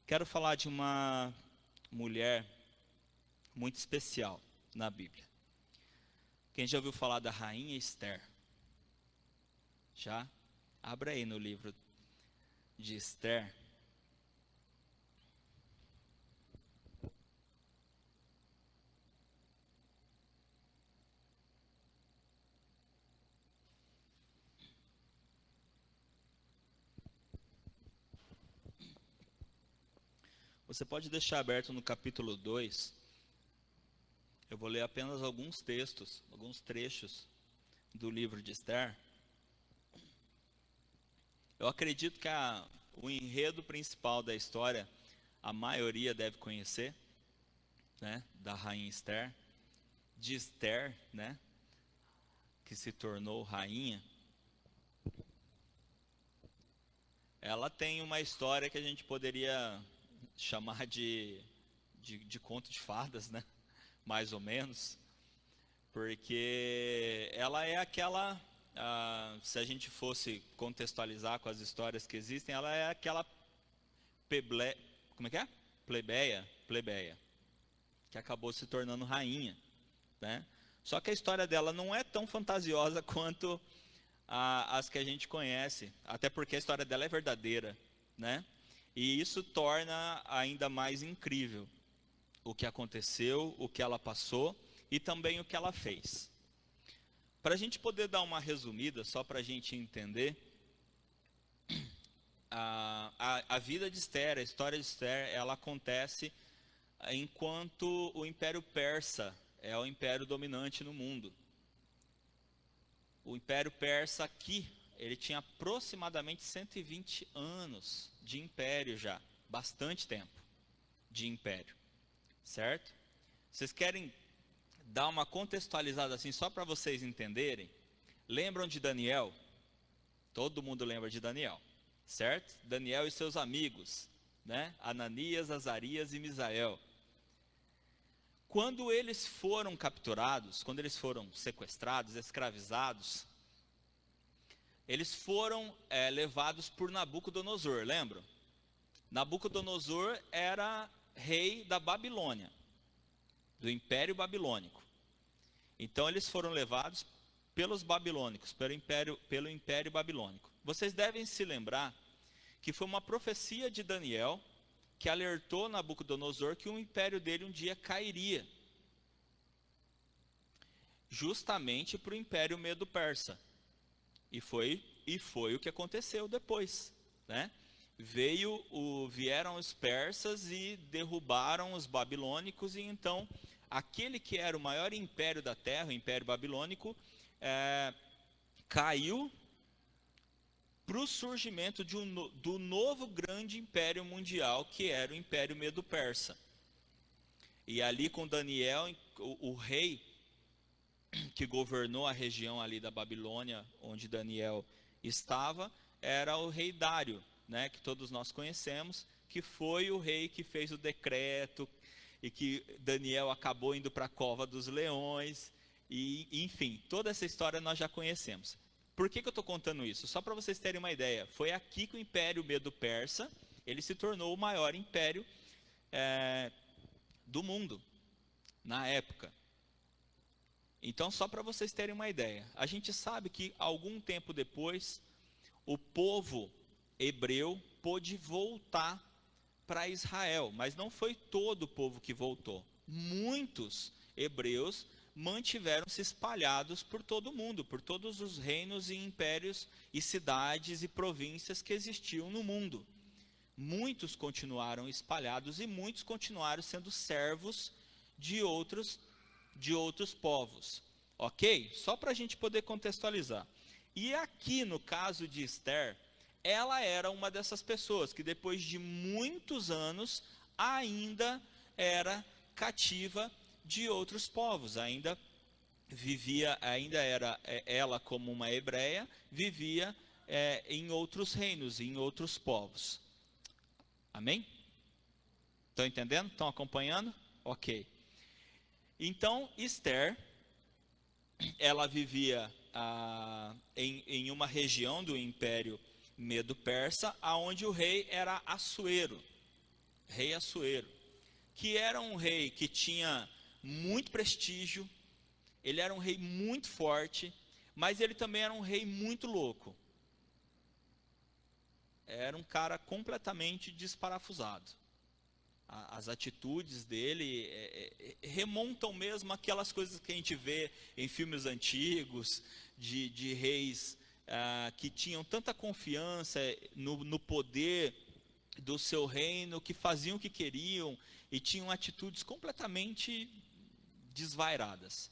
Quero falar de uma mulher muito especial na Bíblia. Quem já ouviu falar da rainha Esther? Já? Abra aí no livro de Esther. Você pode deixar aberto no capítulo 2. Eu vou ler apenas alguns textos, alguns trechos do livro de Esther. Eu acredito que o enredo principal da história, a maioria deve conhecer, né, da rainha Esther, de Esther, né, que se tornou rainha. Ela tem uma história que a gente poderia chamar de conto de fadas, né, mais ou menos, porque ela é aquela, se a gente fosse contextualizar com as histórias que existem, ela é aquela como é que é? Plebeia, que acabou se tornando rainha, né? Só que a história dela não é tão fantasiosa quanto as que a gente conhece, até porque a história dela é verdadeira, né? E isso torna ainda mais incrível o que aconteceu, o que ela passou e também o que ela fez. Para a gente poder dar uma resumida, só para a gente entender, a vida de Esther, a história de Esther, ela acontece enquanto o Império Persa é o império dominante no mundo. O Império Persa aqui, ele tinha aproximadamente 120 anos de império já, bastante tempo de império, certo? Vocês querem dar uma contextualizada assim, só para vocês entenderem? Lembram de Daniel? Todo mundo lembra de Daniel, certo? Daniel e seus amigos, né? Ananias, Azarias e Misael. Quando eles foram capturados, quando eles foram sequestrados, escravizados, eles foram levados por Nabucodonosor, lembram? Nabucodonosor era rei da Babilônia, do Império Babilônico. Então eles foram levados pelos babilônicos, pelo Império Babilônico. Vocês devem se lembrar que foi uma profecia de Daniel que alertou Nabucodonosor que o império dele um dia cairia, justamente para o Império Medo-Persa. E foi o que aconteceu depois, né? Vieram os persas e derrubaram os babilônicos, e então aquele que era o maior império da terra, o Império Babilônico, caiu para o surgimento do novo grande império mundial, que era o Império Medo-Persa. E ali com Daniel, o rei que governou a região ali da Babilônia, onde Daniel estava, era o rei Dário, né, que todos nós conhecemos, que foi o rei que fez o decreto, e que Daniel acabou indo para a cova dos leões, e enfim, toda essa história nós já conhecemos. Por que eu estou contando isso? Só para vocês terem uma ideia, foi aqui que o Império Medo-Persa, ele se tornou o maior império do mundo, na época. Então, só para vocês terem uma ideia, a gente sabe que algum tempo depois, o povo hebreu pôde voltar para Israel, mas não foi todo o povo que voltou. Muitos hebreus mantiveram-se espalhados por todo o mundo, por todos os reinos e impérios e cidades e províncias que existiam no mundo. Muitos continuaram espalhados e muitos continuaram sendo servos de outros povos, ok? Só para a gente poder contextualizar. E aqui no caso de Esther, ela era uma dessas pessoas que depois de muitos anos ainda era cativa de outros povos, ainda era ela como uma hebreia, vivia em outros reinos, em outros povos. Amém? Estão entendendo? Estão acompanhando? Ok. Então, Esther, ela vivia em uma região do Império Medo-Persa, onde o rei era Assuero. rei Assuero, que era um rei que tinha muito prestígio, ele era um rei muito forte, mas ele também era um rei muito louco. Era um cara completamente desparafusado. As atitudes dele remontam mesmo àquelas coisas que a gente vê em filmes antigos, de reis que tinham tanta confiança no poder do seu reino, que faziam o que queriam e tinham atitudes completamente desvairadas.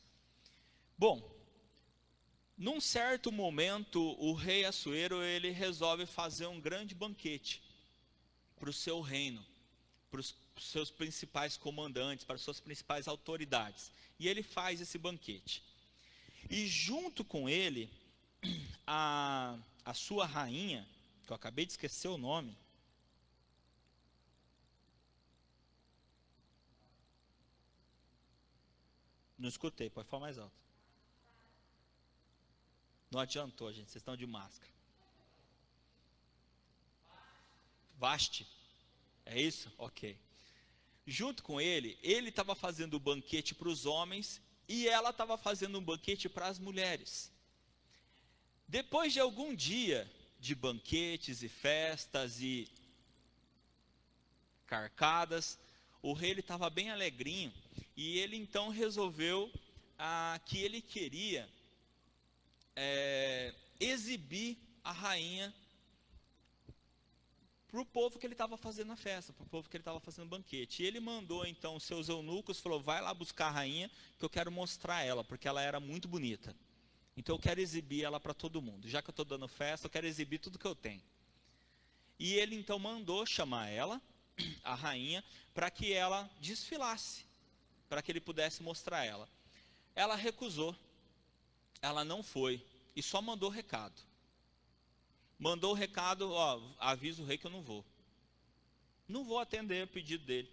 Bom, num certo momento, o rei Assuero, ele resolve fazer um grande banquete para o seu reino, para os seus principais comandantes, para as suas principais autoridades. E ele faz esse banquete. E junto com ele, a sua rainha, que eu acabei de esquecer o nome, não escutei, pode falar mais alto. Não adiantou, gente, vocês estão de máscara. Vaste, é isso? Ok. Junto com ele estava fazendo o banquete para os homens e ela estava fazendo um banquete para as mulheres. Depois de algum dia de banquetes e festas e carcadas, o rei estava bem alegrinho e ele então resolveu que ele queria exibir a rainha para o povo que ele estava fazendo a festa, para o povo que ele estava fazendo o banquete. E ele mandou então os seus eunucos, falou, vai lá buscar a rainha, que eu quero mostrar ela, porque ela era muito bonita. Então eu quero exibir ela para todo mundo. Já que eu estou dando festa, eu quero exibir tudo que eu tenho. E ele então mandou chamar ela, a rainha, para que ela desfilasse, para que ele pudesse mostrar ela. Ela recusou, ela não foi, e só mandou recado. Mandou o recado, avisa o rei que eu não vou. Não vou atender o pedido dele.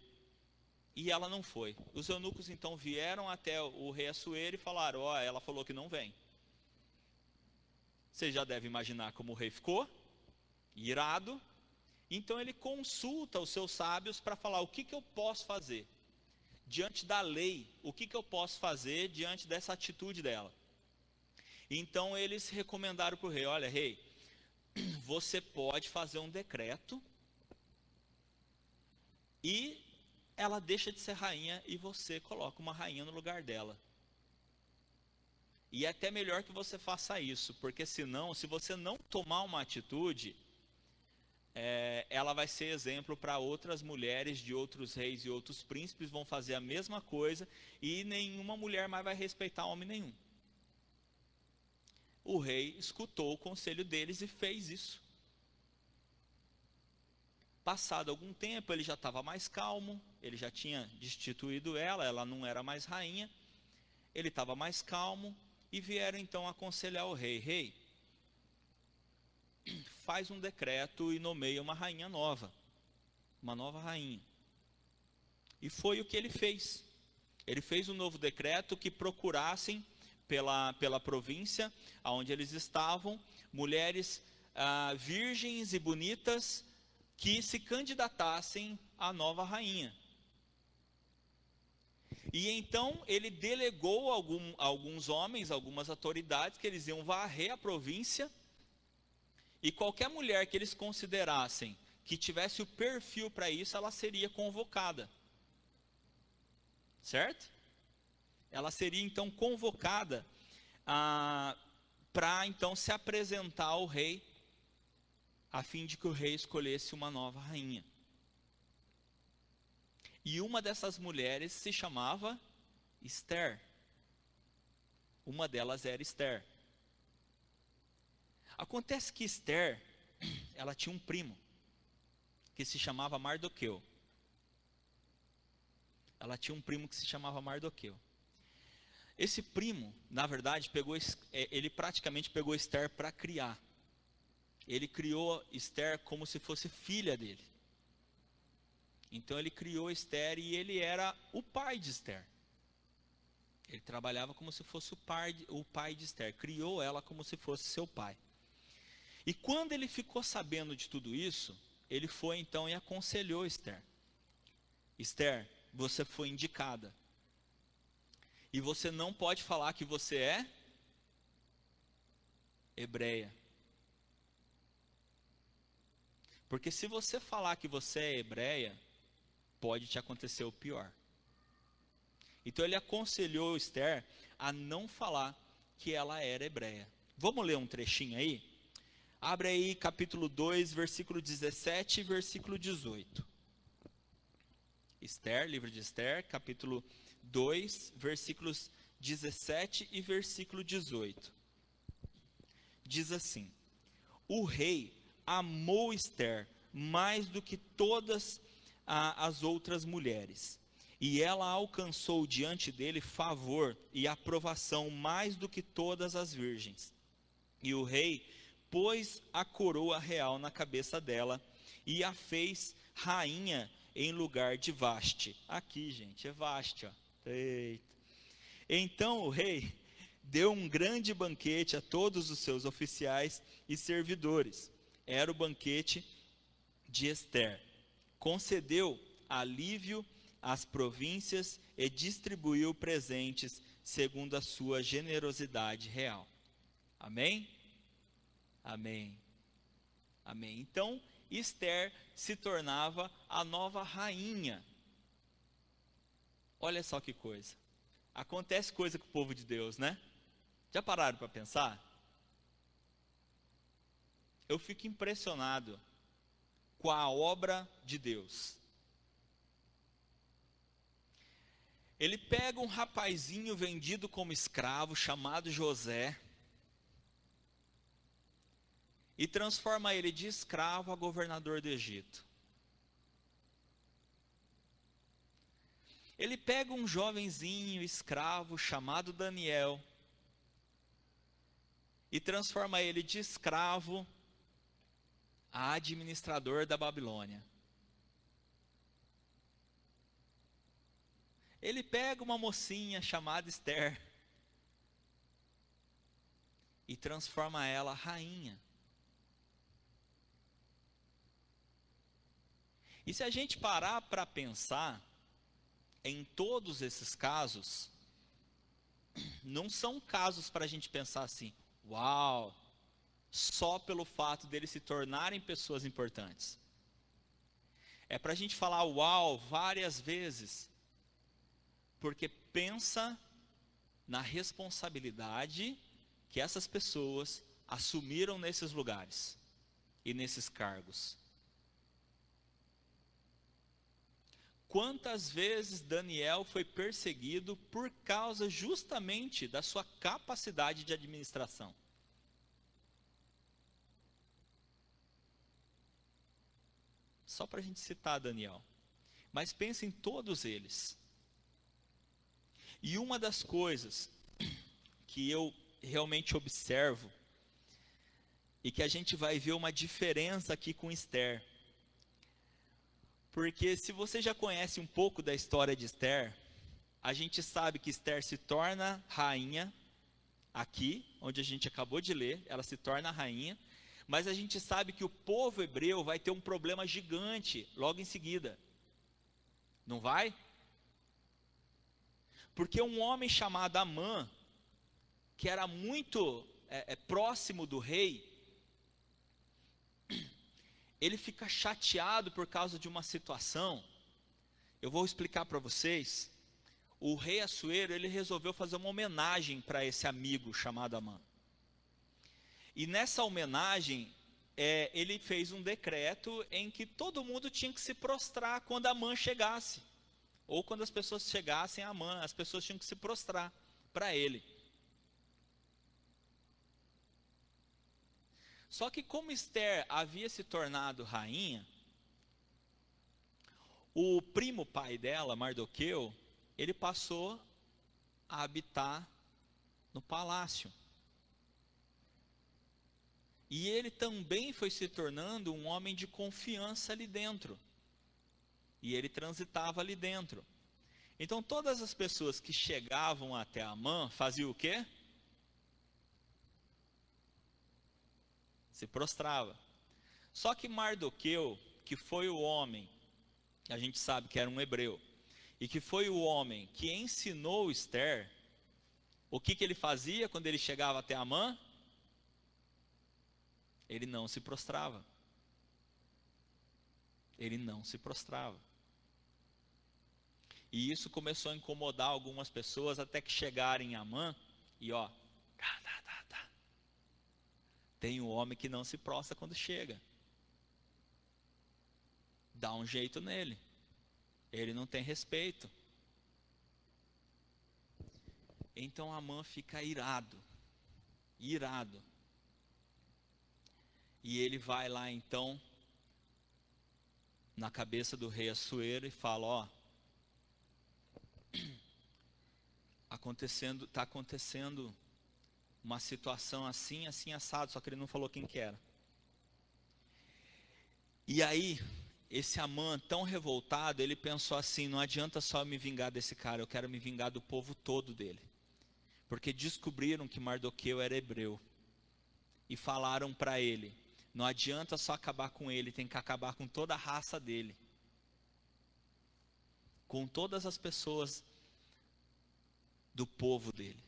E ela não foi. Os eunucos então vieram até o rei Assuero e falaram, ela falou que não vem. Você já deve imaginar como o rei ficou, irado. Então ele consulta os seus sábios para falar, o que eu posso fazer? Diante da lei, o que eu posso fazer diante dessa atitude dela? Então eles recomendaram para o rei, olha rei, você pode fazer um decreto e ela deixa de ser rainha e você coloca uma rainha no lugar dela. E é até melhor que você faça isso, porque senão, se você não tomar uma atitude, ela vai ser exemplo para outras mulheres de outros reis e outros príncipes, vão fazer a mesma coisa e nenhuma mulher mais vai respeitar homem nenhum. O rei escutou o conselho deles e fez isso. Passado algum tempo, ele já estava mais calmo, ele já tinha destituído ela não era mais rainha, ele estava mais calmo, e vieram então aconselhar o rei, rei, faz um decreto e nomeia uma rainha nova, uma nova rainha. E foi o que ele fez. Ele fez um novo decreto que procurassem pela província onde eles estavam, mulheres virgens e bonitas que se candidatassem à nova rainha. E então ele delegou alguns homens, algumas autoridades, que eles iam varrer a província, e qualquer mulher que eles considerassem que tivesse o perfil para isso, ela seria convocada. Certo? Ela seria então convocada para então se apresentar ao rei, a fim de que o rei escolhesse uma nova rainha. E uma dessas mulheres se chamava Esther. Uma delas era Esther. Acontece que Esther, ela tinha um primo, que se chamava Mardoqueu. Ela tinha um primo que se chamava Mardoqueu. Esse primo, na verdade, ele praticamente pegou Esther para criar. Ele criou Esther como se fosse filha dele. Então ele criou Esther e ele era o pai de Esther. Ele trabalhava como se fosse o pai de Esther. Criou ela como se fosse seu pai. E quando ele ficou sabendo de tudo isso, ele foi então e aconselhou Esther. Esther, você foi indicada. E você não pode falar que você é hebreia. Porque se você falar que você é hebreia, pode te acontecer o pior. Então ele aconselhou Esther a não falar que ela era hebreia. Vamos ler um trechinho aí? Abre aí capítulo 2, versículo 17 e versículo 18. Esther, livro de Esther, capítulo 2, versículos 17 e versículo 18. Diz assim: o rei amou Esther mais do que todas as outras mulheres, e ela alcançou diante dele favor e aprovação mais do que todas as virgens. E o rei pôs a coroa real na cabeça dela e a fez rainha em lugar de Vaste. Aqui, gente, é Vaste, ó. Eita. Então o rei deu um grande banquete a todos os seus oficiais e servidores. Era o banquete de Esther. Concedeu alívio às províncias e distribuiu presentes segundo a sua generosidade real. Amém? Amém. Amém. Então, Esther se tornava a nova rainha. Olha só que coisa. Acontece coisa com o povo de Deus, né? Já pararam para pensar? Eu fico impressionado com a obra de Deus. Ele pega um rapazinho vendido como escravo, chamado José, e transforma ele de escravo a governador do Egito. Ele pega um jovenzinho escravo chamado Daniel e transforma ele de escravo a administrador da Babilônia. Ele pega uma mocinha chamada Esther e transforma ela rainha. E se a gente parar para pensar, em todos esses casos, não são casos para a gente pensar assim, uau, só pelo fato deles se tornarem pessoas importantes. É para a gente falar uau várias vezes, porque pensa na responsabilidade que essas pessoas assumiram nesses lugares e nesses cargos. Quantas vezes Daniel foi perseguido por causa justamente da sua capacidade de administração? Só para a gente citar Daniel. Mas pense em todos eles. E uma das coisas que eu realmente observo, e que a gente vai ver uma diferença aqui com Esther, porque se você já conhece um pouco da história de Esther, a gente sabe que Esther se torna rainha, aqui, onde a gente acabou de ler, ela se torna rainha, mas a gente sabe que o povo hebreu vai ter um problema gigante logo em seguida. Não vai? Porque um homem chamado Amã, que era muito próximo do rei, ele fica chateado por causa de uma situação. Eu vou explicar para vocês. O rei Assuero, ele resolveu fazer uma homenagem para esse amigo chamado Amã. E nessa homenagem, ele fez um decreto em que todo mundo tinha que se prostrar quando Amã chegasse. Ou quando as pessoas chegassem a Amã, as pessoas tinham que se prostrar para ele. Só que como Esther havia se tornado rainha, o primo pai dela, Mardoqueu, ele passou a habitar no palácio. E ele também foi se tornando um homem de confiança ali dentro. E ele transitava ali dentro. Então todas as pessoas que chegavam até Amã faziam o quê? Se prostrava. Só que Mardoqueu, que foi o homem a gente sabe que era um hebreu, e que foi o homem que ensinou Esther, o que ele fazia quando ele chegava até Amã? Ele não se prostrava. Ele não se prostrava. E isso começou a incomodar algumas pessoas até que chegarem em Amã e tem um homem que não se prostra quando chega. Dá um jeito nele. Ele não tem respeito. Então Amã fica irado. E ele vai lá então na cabeça do rei Assuero e fala: está acontecendo uma situação assim, assim assado, só que ele não falou quem que era. E aí, esse Amã tão revoltado, ele pensou assim: não adianta só me vingar desse cara, eu quero me vingar do povo todo dele. Porque descobriram que Mardoqueu era hebreu. E falaram para ele: não adianta só acabar com ele, tem que acabar com toda a raça dele. Com todas as pessoas do povo dele.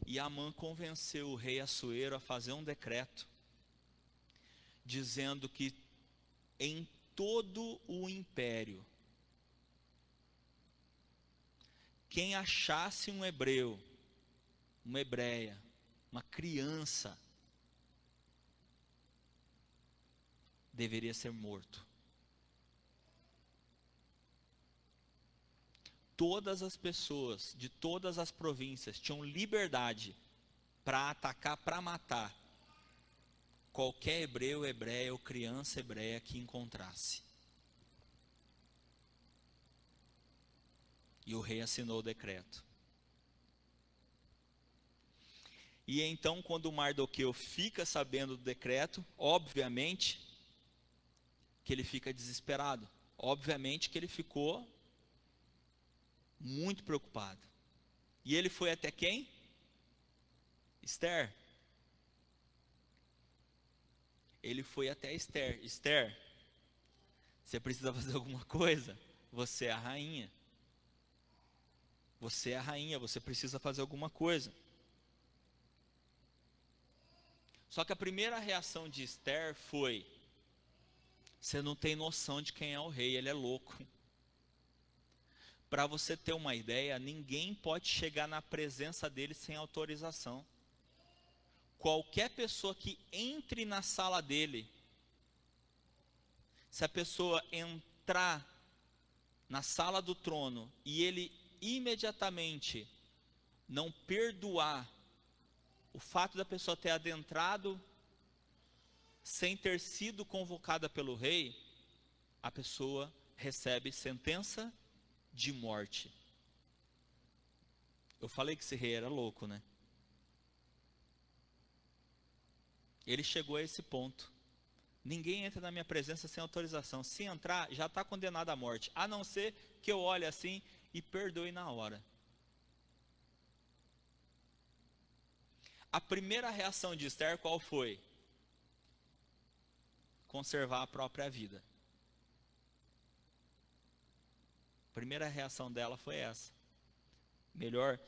E Amã convenceu o rei Assuero a fazer um decreto, dizendo que em todo o império, quem achasse um hebreu, uma hebreia, uma criança, deveria ser morto. Todas as pessoas de todas as províncias tinham liberdade para atacar, para matar qualquer hebreu, hebreia ou criança hebreia que encontrasse. E o rei assinou o decreto. E então, quando Mardoqueu fica sabendo do decreto, obviamente que ele fica desesperado. Obviamente que ele ficou muito preocupado. E ele foi até quem? Esther. Ele foi até Esther. Esther, você precisa fazer alguma coisa? Você é a rainha. Você é a rainha, você precisa fazer alguma coisa. Só que a primeira reação de Esther foi: você não tem noção de quem é o rei, ele é louco. Para você ter uma ideia, ninguém pode chegar na presença dele sem autorização. Qualquer pessoa que entre na sala dele, se a pessoa entrar na sala do trono e ele imediatamente não perdoar o fato da pessoa ter adentrado sem ter sido convocada pelo rei, a pessoa recebe sentença de morte. Eu falei que esse rei era louco, né? Ele chegou a esse ponto. Ninguém entra na minha presença sem autorização. Se entrar, já está condenado à morte. A não ser que eu olhe assim e perdoe na hora. A primeira reação de Esther qual foi? Conservar a própria vida. A primeira reação dela foi essa. Melhor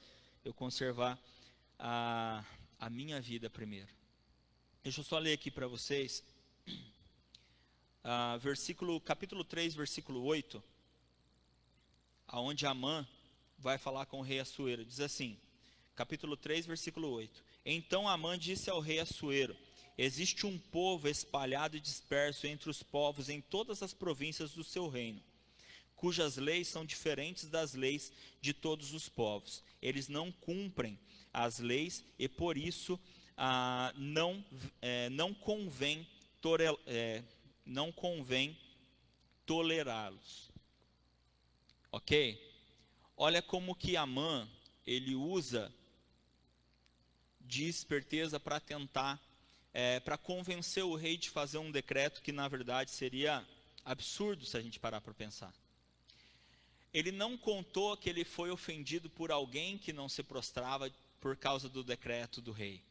eu conservar a minha vida primeiro. Deixa eu só ler aqui para vocês. Capítulo 3, versículo 8. Aonde Amã vai falar com o rei Assuero. Diz assim, capítulo 3, versículo 8. Então Amã disse ao rei Assuero: existe um povo espalhado e disperso entre os povos em todas as províncias do seu reino, cujas leis são diferentes das leis de todos os povos. Eles não cumprem as leis e por isso não convém tolerá-los. Ok? Olha como que Amã, ele usa de esperteza para tentar, para convencer o rei de fazer um decreto que na verdade seria absurdo se a gente parar para pensar. Ele não contou que ele foi ofendido por alguém que não se prostrava por causa do decreto do rei.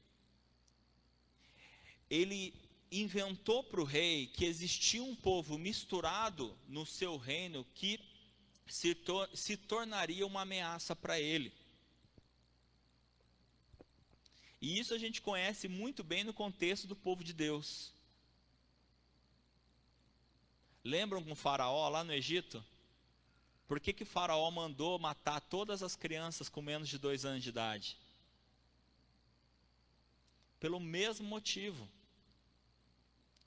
Ele inventou para o rei que existia um povo misturado no seu reino que se tornaria uma ameaça para ele. E isso a gente conhece muito bem no contexto do povo de Deus. Lembram com Faraó lá no Egito? Por que Faraó mandou matar todas as crianças com menos de 2 anos de idade? Pelo mesmo motivo.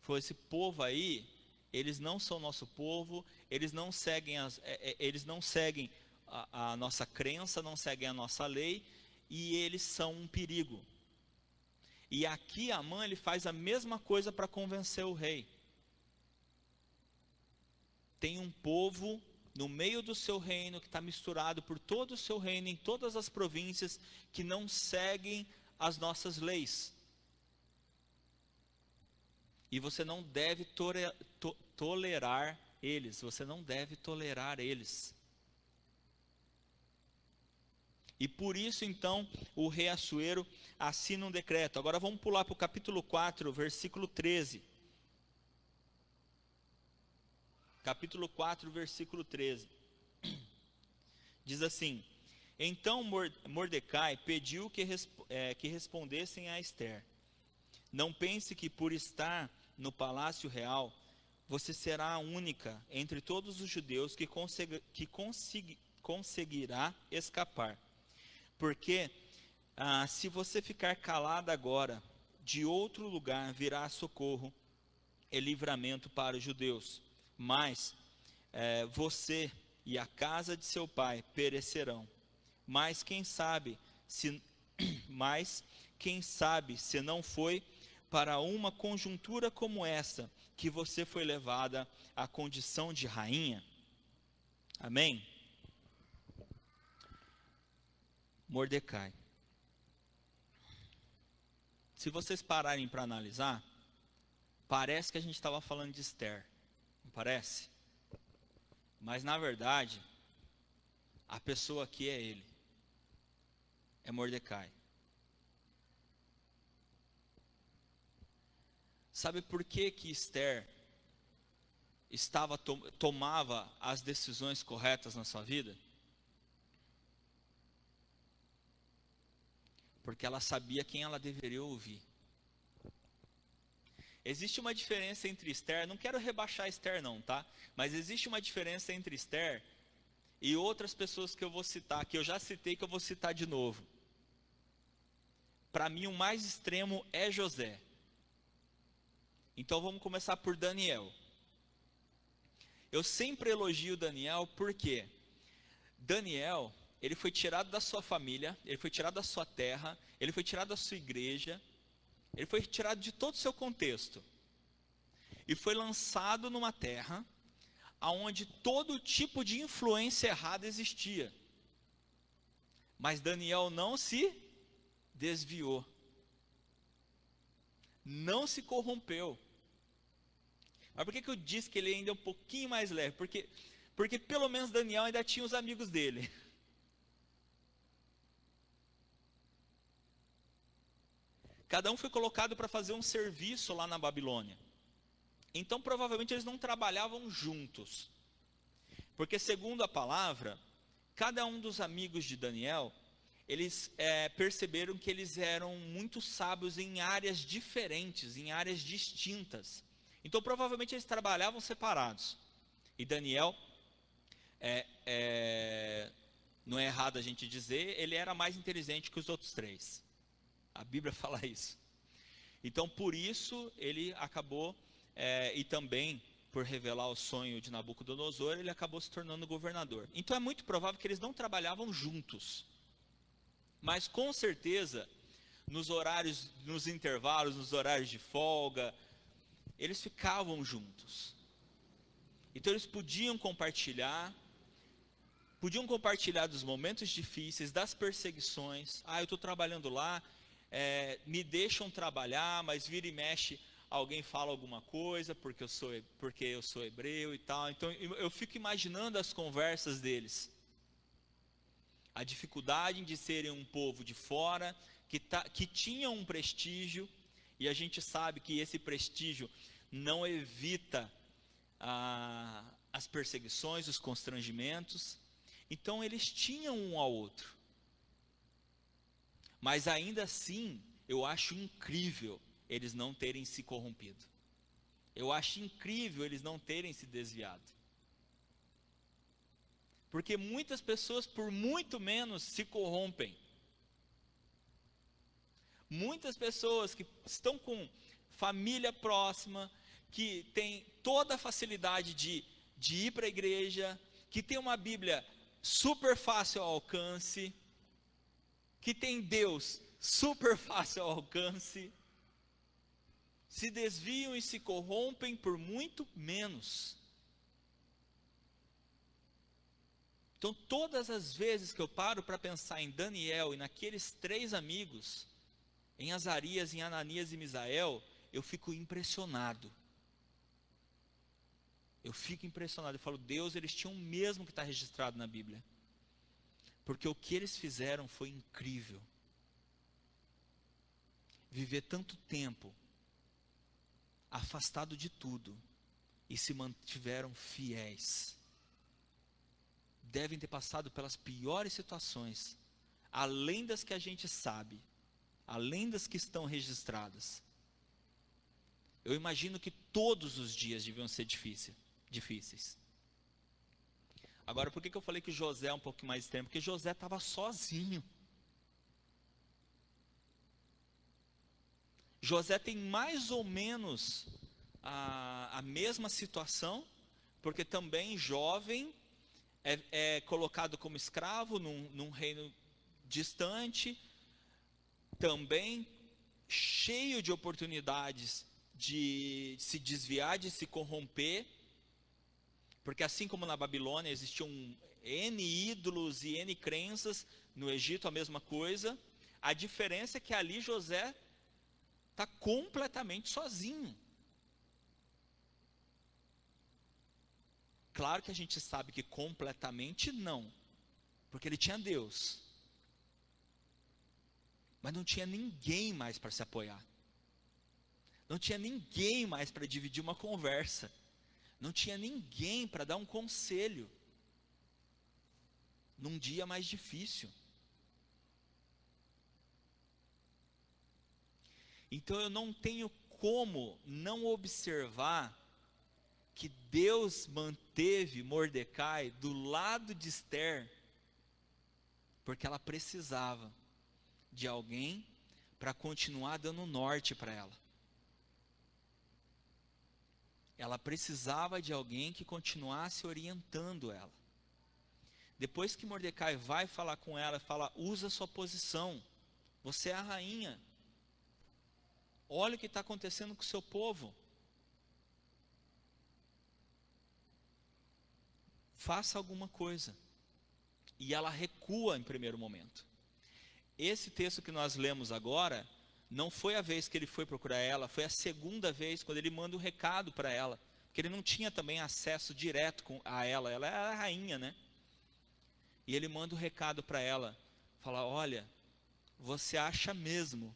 Foi esse povo aí, eles não são nosso povo, eles não seguem a nossa crença, não seguem a nossa lei, e eles são um perigo. E aqui Amã, ele faz a mesma coisa para convencer o rei. Tem um povo no meio do seu reino, que está misturado por todo o seu reino, em todas as províncias, que não seguem as nossas leis. E você não deve tolerar eles, você não deve tolerar eles. E por isso então o rei Assuero assina um decreto. Agora vamos pular para o capítulo 4, versículo 13. Capítulo 4, versículo 13. Diz assim: então Mordecai pediu que respondessem a Ester: não pense que por estar no palácio real, você será a única entre todos os judeus que conseguirá escapar. Porque se você ficar calada agora, de outro lugar virá socorro e livramento para os judeus. Mas você e a casa de seu pai perecerão. Mas quem sabe se não foi para uma conjuntura como essa que você foi levada à condição de rainha? Amém? Mordecai. Se vocês pararem para analisar, parece que a gente estava falando de Ester, não parece? Mas na verdade, a pessoa aqui é ele, é Mordecai. Sabe por que Ester tomava as decisões corretas na sua vida? Porque ela sabia quem ela deveria ouvir. Existe uma diferença entre Ester, não quero rebaixar Ester não, tá? Mas existe uma diferença entre Ester e outras pessoas que eu vou citar, que eu já citei, que eu vou citar de novo. Para mim o mais extremo é José. Então vamos começar por Daniel. Eu sempre elogio Daniel porque Daniel, ele foi tirado da sua família, ele foi tirado da sua terra, ele foi tirado da sua igreja, ele foi tirado de todo o seu contexto. E foi lançado numa terra onde todo tipo de influência errada existia. Mas Daniel não se desviou. Não se corrompeu. Mas por que eu disse que ele ainda é um pouquinho mais leve? Porque pelo menos Daniel ainda tinha os amigos dele. Cada um foi colocado para fazer um serviço lá na Babilônia. Então provavelmente eles não trabalhavam juntos. Porque segundo a palavra, cada um dos amigos de Daniel, eles perceberam que eles eram muito sábios em áreas diferentes, em áreas distintas. Então provavelmente eles trabalhavam separados. E Daniel, não é errado a gente dizer, ele era mais inteligente que os outros 3. A Bíblia fala isso. Então por isso ele acabou, e também por revelar o sonho de Nabucodonosor, ele acabou se tornando governador. Então é muito provável que eles não trabalhavam juntos. Mas com certeza, nos horários, nos intervalos, nos horários de folga, eles ficavam juntos. Então eles podiam compartilhar dos momentos difíceis, das perseguições. Eu estou trabalhando lá, me deixam trabalhar, mas vira e mexe, alguém fala alguma coisa, porque eu sou hebreu e tal. Então eu fico imaginando as conversas deles. A dificuldade de serem um povo de fora, que tinha um prestígio, E a gente sabe que esse prestígio não evita as perseguições, os constrangimentos. Então eles tinham um ao outro. Mas ainda assim, eu acho incrível eles não terem se corrompido. Eu acho incrível eles não terem se desviado. Porque muitas pessoas, por muito menos, se corrompem. Muitas pessoas que estão com família próxima, que tem toda a facilidade de ir para a igreja, que tem uma Bíblia super fácil ao alcance, que tem Deus super fácil ao alcance, se desviam e se corrompem por muito menos. Então, todas as vezes que eu paro para pensar em Daniel e naqueles 3 amigos, em Azarias, em Ananias e Misael, eu fico impressionado. Eu fico impressionado, eu falo, Deus, eles tinham o mesmo que está registrado na Bíblia. Porque o que eles fizeram foi incrível. Viver tanto tempo, afastado de tudo, e se mantiveram fiéis. Devem ter passado pelas piores situações, além das que a gente sabe, além das que estão registradas. Eu imagino que todos os dias deviam ser difíceis. Agora, por que eu falei que José é um pouco mais extremo? Porque José estava sozinho. José tem mais ou menos a mesma situação, porque também jovem, é colocado como escravo num reino distante, também cheio de oportunidades de se desviar, de se corromper, porque assim como na Babilônia existiam N ídolos e N crenças, no Egito a mesma coisa, a diferença é que ali José está completamente sozinho. Claro que a gente sabe que completamente não, porque ele tinha Deus, mas não tinha ninguém mais para se apoiar, não tinha ninguém mais para dividir uma conversa, não tinha ninguém para dar um conselho, num dia mais difícil. Então eu não tenho como não observar que Deus manteve Mordecai do lado de Esther, porque ela precisava de alguém para continuar dando norte para ela. Ela precisava de alguém que continuasse orientando ela. Depois que Mordecai vai falar com ela, fala, usa sua posição, você é a rainha. Olha o que está acontecendo com o seu povo. Faça alguma coisa. E ela recua em primeiro momento. Esse texto que nós lemos agora, não foi a vez que ele foi procurar ela, foi a segunda vez quando ele manda um recado para ela. Porque ele não tinha também acesso direto a ela era a rainha, né? E ele manda um recado para ela, fala, olha, você acha mesmo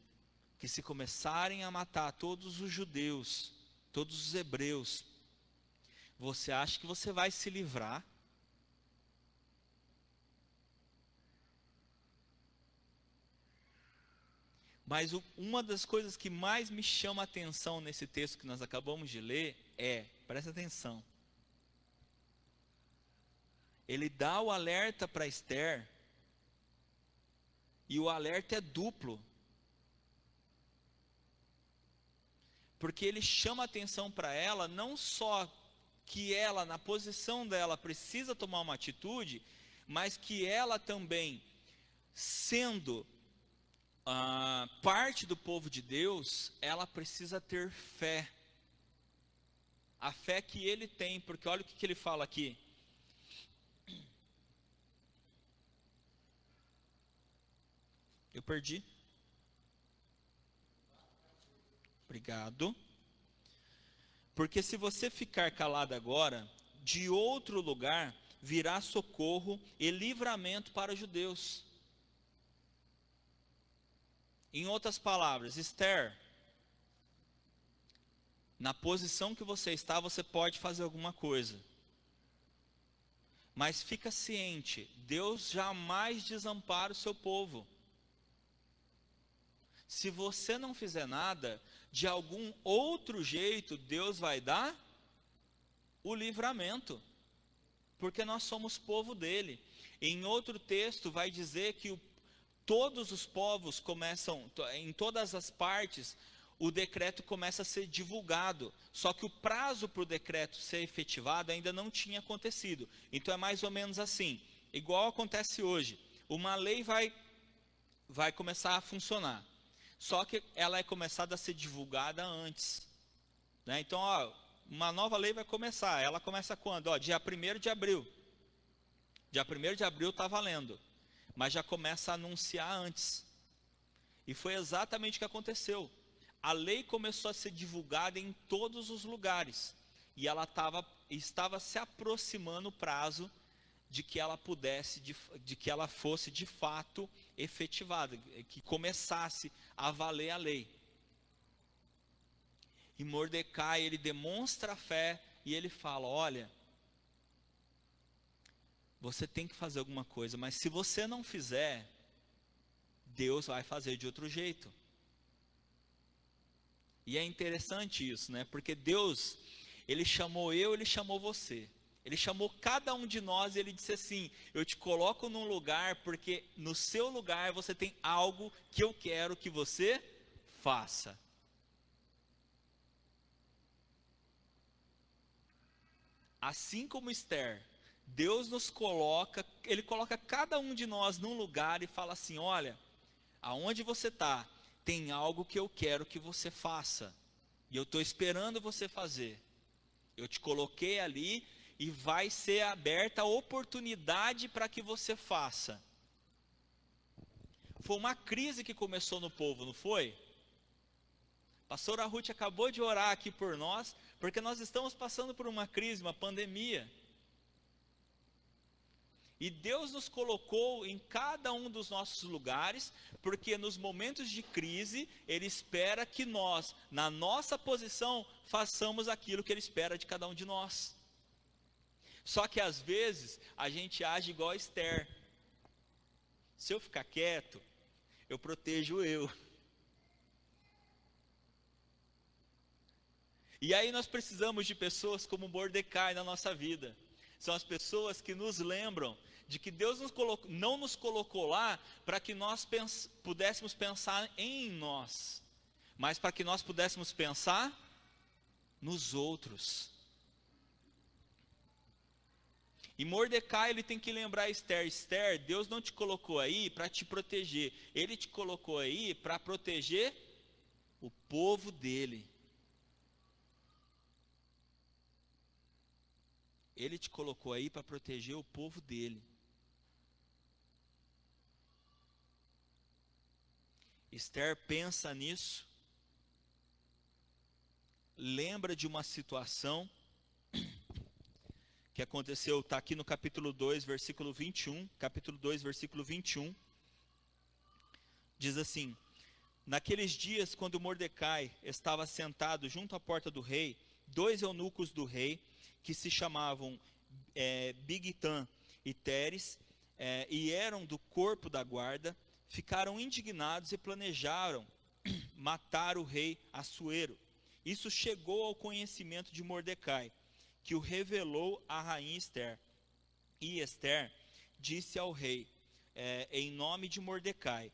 que se começarem a matar todos os judeus, todos os hebreus, você acha que você vai se livrar? Mas uma das coisas que mais me chama a atenção nesse texto que nós acabamos de ler presta atenção, ele dá o alerta para Esther, e o alerta é duplo, porque ele chama a atenção para ela, não só que ela, na posição dela, precisa tomar uma atitude, mas que ela também, sendo parte do povo de Deus, ela precisa ter fé, a fé que ele tem, porque olha o que ele fala aqui, eu perdi, obrigado, porque se você ficar calado agora, de outro lugar virá socorro e livramento para os judeus. Em outras palavras, Esther, Na posição que você está, você pode fazer alguma coisa. Mas fica ciente, Deus jamais desampara o seu povo. Se você não fizer nada, de algum outro jeito, Deus vai dar o livramento. Porque nós somos povo dele. Em outro texto vai dizer que todos os povos começam, em todas as partes, o decreto começa a ser divulgado. Só que o prazo para o decreto ser efetivado ainda não tinha acontecido. Então é mais ou menos assim, igual acontece hoje. Uma lei vai começar a funcionar. Só que ela é começada a ser divulgada antes. Né? Então, uma nova lei vai começar. Ela começa quando? Dia 1º de abril. Dia 1º de abril está valendo. Mas já começa a anunciar antes. E foi exatamente o que aconteceu. A lei começou a ser divulgada em todos os lugares. E ela estava se aproximando o prazo de que ela pudesse, de que ela fosse de fato efetivada, que começasse a valer a lei. E Mordecai, ele demonstra a fé e ele fala: olha, você tem que fazer alguma coisa, mas se você não fizer, Deus vai fazer de outro jeito. E é interessante isso, né? Porque Deus, ele chamou ele chamou você. Ele chamou cada um de nós e ele disse assim: eu te coloco num lugar porque no seu lugar você tem algo que eu quero que você faça. Assim como Esther, Deus nos coloca, ele coloca cada um de nós num lugar e fala assim: olha, aonde você está, tem algo que eu quero que você faça. E eu estou esperando você fazer. Eu te coloquei ali e vai ser aberta a oportunidade para que você faça. Foi uma crise que começou no povo, não foi? A pastora Ruth acabou de orar aqui por nós, porque nós estamos passando por uma crise, uma pandemia. E Deus nos colocou em cada um dos nossos lugares, porque nos momentos de crise, Ele espera que nós, na nossa posição, façamos aquilo que Ele espera de cada um de nós. Só que às vezes, a gente age igual a Esther. Se eu ficar quieto, eu protejo eu. E aí nós precisamos de pessoas como Mordecai na nossa vida. São as pessoas que nos lembram de que Deus não nos colocou lá para que nós pudéssemos pensar em nós, mas para que nós pudéssemos pensar nos outros. E Mordecai, ele tem que lembrar Esther: Esther, Deus não te colocou aí para te proteger, Ele te colocou aí para proteger o povo dele. Ele te colocou aí para proteger o povo dele. Esther pensa nisso, lembra de uma situação que aconteceu, está aqui no capítulo 2, versículo 21, capítulo 2, versículo 21, diz assim: naqueles dias, quando Mordecai estava sentado junto à porta do rei, 2 eunucos do rei, que se chamavam Bigtan e Teres, e eram do corpo da guarda, ficaram indignados e planejaram matar o rei Assuero. Isso chegou ao conhecimento de Mordecai, que o revelou à rainha Esther. E Esther disse ao rei, em nome de Mordecai,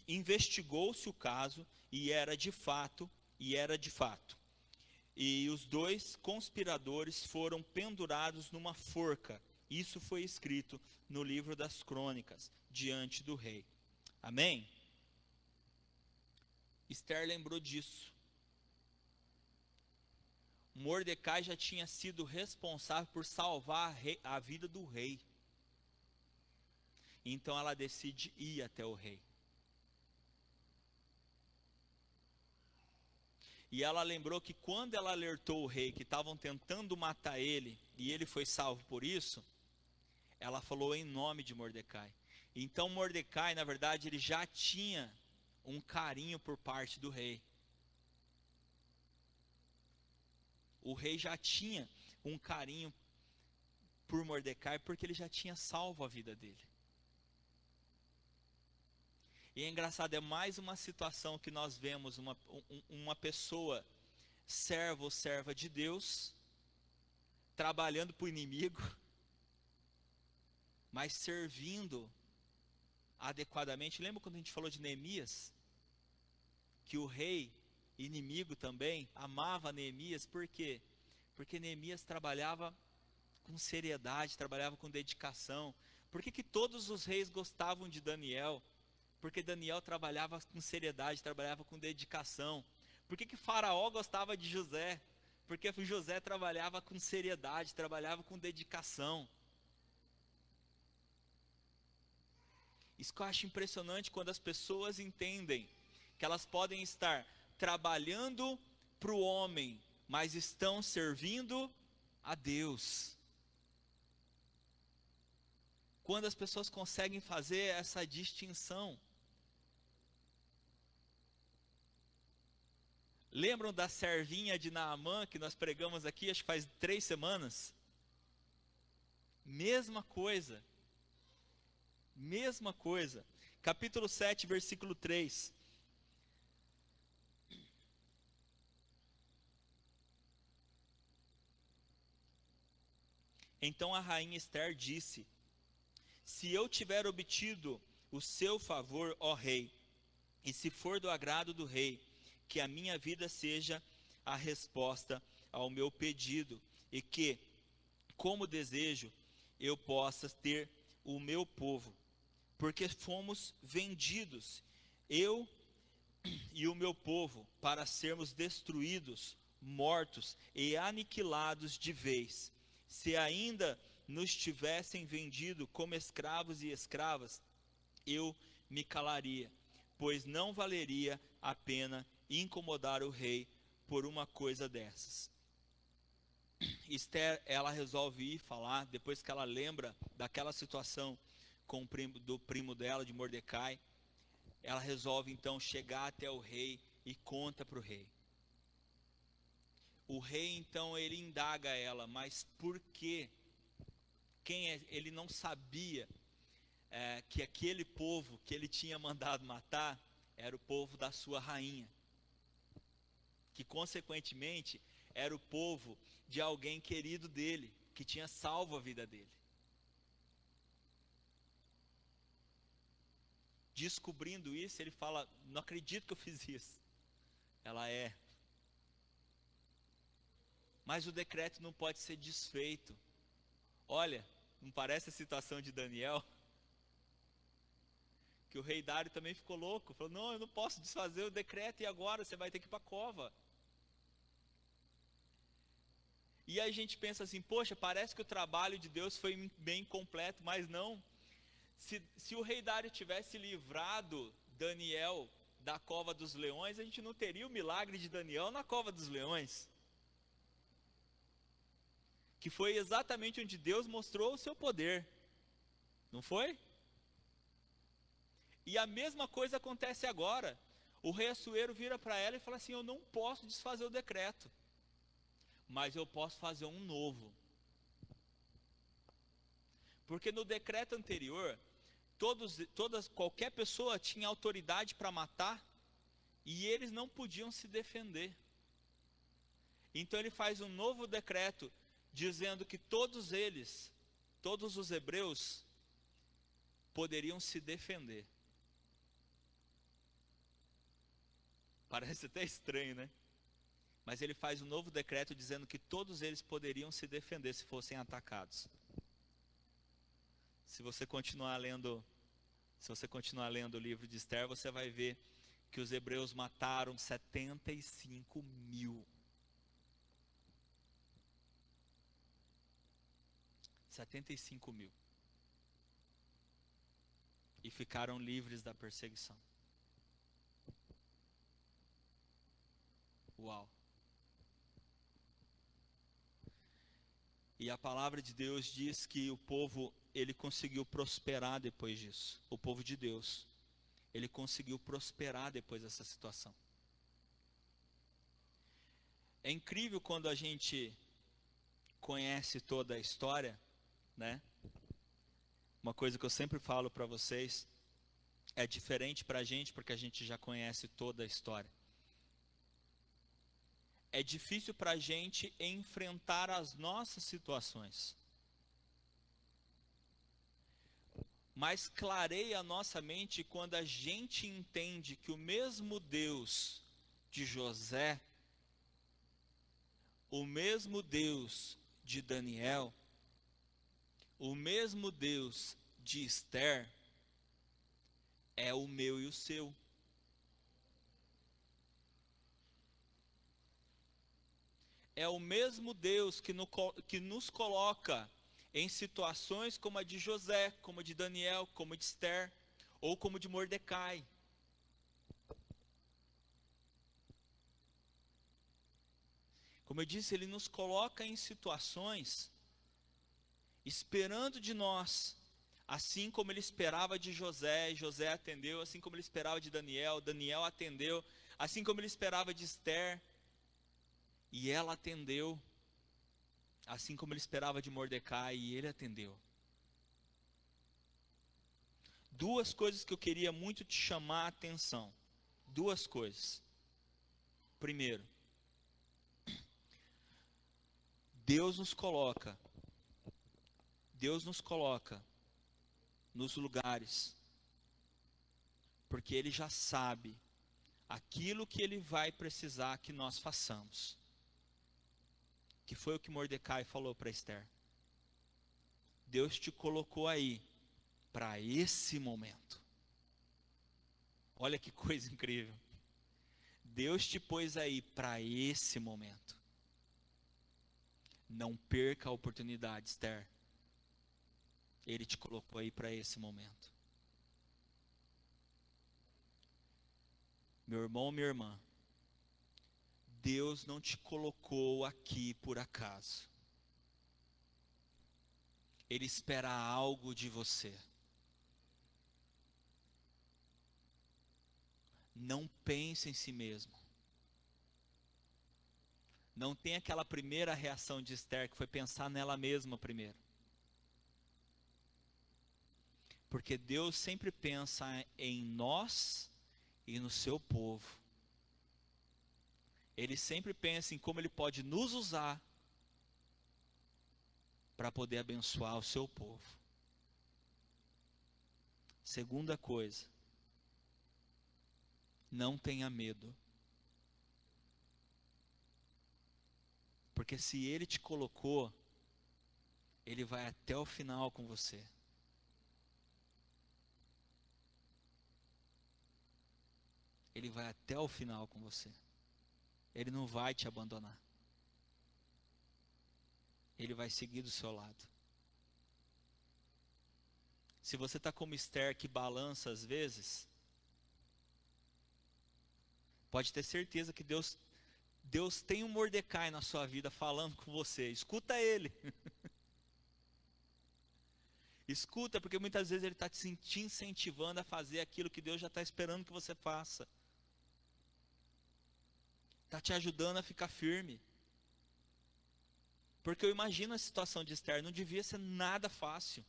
investigou-se o caso e era de fato. E os 2 conspiradores foram pendurados numa forca. Isso foi escrito no livro das crônicas, diante do rei. Amém? Esther lembrou disso. Mordecai já tinha sido responsável por salvar a vida do rei. Então ela decide ir até o rei. E ela lembrou que quando ela alertou o rei que estavam tentando matar ele, e ele foi salvo por isso, ela falou em nome de Mordecai. Então Mordecai, na verdade, ele já tinha um carinho por parte do rei. o rei já tinha um carinho por Mordecai, porque ele já tinha salvo a vida dele. E é engraçado, é mais uma situação que nós vemos uma pessoa, servo ou serva de Deus, trabalhando para o inimigo, mas servindo adequadamente. Lembra quando a gente falou de Neemias? Que o rei inimigo também amava Neemias, por quê? Porque Neemias trabalhava com seriedade, trabalhava com dedicação. Por que todos os reis gostavam de Daniel? Porque Daniel trabalhava com seriedade, trabalhava com dedicação. Por que Faraó gostava de José? Porque José trabalhava com seriedade, trabalhava com dedicação. Isso que eu acho impressionante, quando as pessoas entendem que elas podem estar trabalhando para o homem, mas estão servindo a Deus. Quando as pessoas conseguem fazer essa distinção. Lembram da servinha de Naamã que nós pregamos aqui, acho que faz 3 semanas? Mesma coisa. Mesma coisa. Capítulo 7, versículo 3. Então a rainha Ester disse: se eu tiver obtido o seu favor, ó rei, e se for do agrado do rei, que a minha vida seja a resposta ao meu pedido, e que, como desejo, eu possa ter o meu povo, porque fomos vendidos, eu e o meu povo, para sermos destruídos, mortos e aniquilados de vez. Se ainda nos tivessem vendido como escravos e escravas, eu me calaria, pois não valeria a pena incomodar o rei por uma coisa dessas. Ester, ela resolve ir falar, depois que ela lembra daquela situação com do primo dela, de Mordecai, ela resolve então chegar até o rei e conta para o rei. O rei então, ele indaga ela, mas por quê? Ele não sabia que aquele povo que ele tinha mandado matar era o povo da sua rainha, que consequentemente era o povo de alguém querido dele, que tinha salvo a vida dele. Descobrindo isso, ele fala: não acredito que eu fiz isso. Ela mas o decreto não pode ser desfeito. Olha, não parece a situação de Daniel? Que o rei Dário também ficou louco, falou: não, eu não posso desfazer o decreto, e agora você vai ter que ir para a cova. E aí a gente pensa assim: poxa, parece que o trabalho de Deus foi bem completo, mas não. Se o rei Dário tivesse livrado Daniel da cova dos leões, a gente não teria o milagre de Daniel na cova dos leões, que foi exatamente onde Deus mostrou o seu poder, não foi? E a mesma coisa acontece agora. O rei Assuero vira para ela e fala assim: eu não posso desfazer o decreto, mas eu posso fazer um novo. Porque no decreto anterior, qualquer pessoa tinha autoridade para matar, e eles não podiam se defender. Então ele faz um novo decreto, dizendo que todos os hebreus, poderiam se defender. Parece até estranho, né? Mas ele faz um novo decreto dizendo que todos eles poderiam se defender se fossem atacados. Se você continuar lendo o livro de Ester, você vai ver que os hebreus mataram 75 mil. 75 mil. E ficaram livres da perseguição. Uau! E a palavra de Deus diz que o povo, ele conseguiu prosperar depois disso. O povo de Deus, ele conseguiu prosperar depois dessa situação. É incrível quando a gente conhece toda a história, né? Uma coisa que eu sempre falo para vocês, é diferente para a gente porque a gente já conhece toda a história. É difícil para a gente enfrentar as nossas situações. Mas clareia a nossa mente quando a gente entende que o mesmo Deus de José, o mesmo Deus de Daniel, o mesmo Deus de Esther, é o meu e o seu. É o mesmo Deus que nos coloca em situações como a de José, como a de Daniel, como a de Esther, ou como de Mordecai. Como eu disse, ele nos coloca em situações esperando de nós, assim como ele esperava de José, e José atendeu, assim como ele esperava de Daniel, Daniel atendeu, assim como ele esperava de Esther, e ela atendeu, assim como ele esperava de Mordecai, e ele atendeu. Duas coisas que eu queria muito te chamar a atenção. Duas coisas. Primeiro, Deus nos coloca nos lugares, porque Ele já sabe aquilo que Ele vai precisar que nós façamos. Que foi o que Mordecai falou para Esther. Deus te colocou aí para esse momento. Olha que coisa incrível. Deus te pôs aí para esse momento. Não perca a oportunidade, Esther. Ele te colocou aí para esse momento. Meu irmão, minha irmã, Deus não te colocou aqui por acaso. Ele espera algo de você. Não pense em si mesmo. Não tenha aquela primeira reação de Esther, que foi pensar nela mesma primeiro. Porque Deus sempre pensa em nós e no seu povo. Ele sempre pensa em como Ele pode nos usar para poder abençoar o seu povo. Segunda coisa, não tenha medo. Porque se Ele te colocou, Ele vai até o final com você. Ele vai até o final com você. Ele não vai te abandonar. Ele vai seguir do seu lado. Se você está como Esther, que balança às vezes, pode ter certeza que Deus tem um Mordecai na sua vida falando com você. Escuta ele. Escuta, porque muitas vezes ele está te incentivando a fazer aquilo que Deus já está esperando que você faça. Está te ajudando a ficar firme. Porque eu imagino a situação de Esther, não devia ser nada fácil.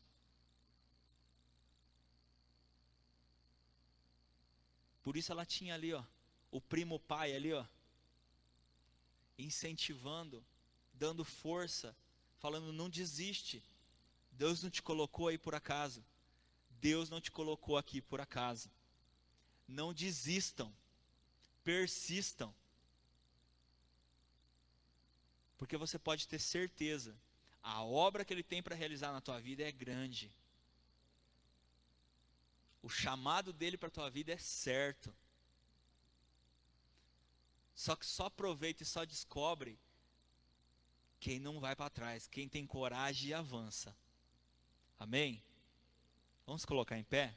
Por isso ela tinha ali, ó, o primo pai ali, ó, incentivando, dando força, falando: não desiste. Deus não te colocou aí por acaso. Deus não te colocou aqui por acaso. Não desistam. Persistam. Porque você pode ter certeza, a obra que Ele tem para realizar na tua vida é grande. O chamado dele para a tua vida é certo. Só que só aproveita e só descobre quem não vai para trás, quem tem coragem e avança. Amém? Vamos colocar em pé?